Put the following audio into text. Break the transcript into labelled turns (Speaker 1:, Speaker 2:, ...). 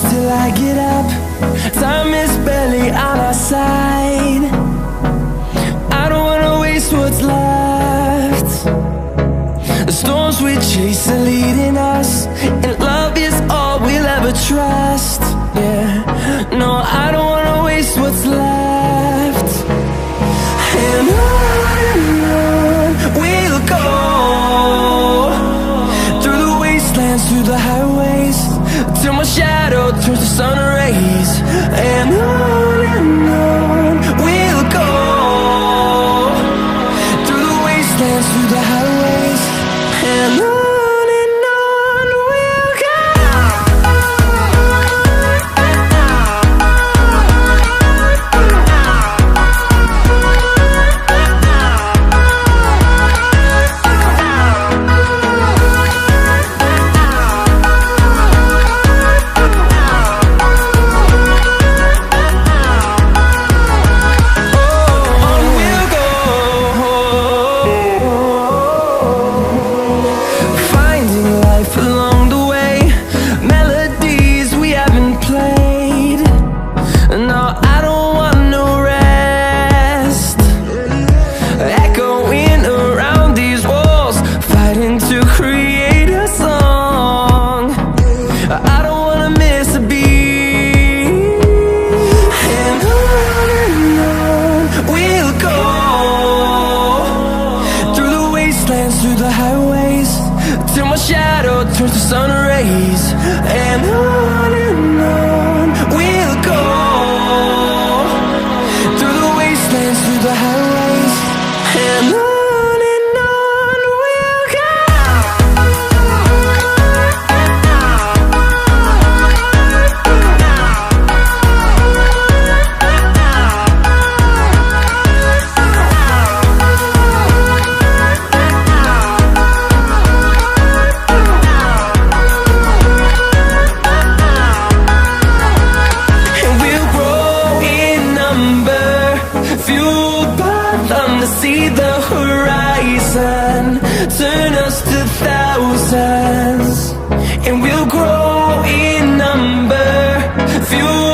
Speaker 1: push till I get up. Time is barely on our side. I don't wanna waste what's left. The storms we chase are leading us, and love is all we'll ever trust. Yeah, no, I don't wanna waste what's left. And on we'll go, through the wastelands, through the highways, till my shadow turns to sun rays. And on we'll go, through the wastelands, through the highways, and on we'll go. Through the highways, till my shadow turns to sun rays. And on we'll go, through the wastelands, through the highways, and on we'll go. Fueled by them to see the horizon, turn us to thousands, and we'll grow in number. Fueled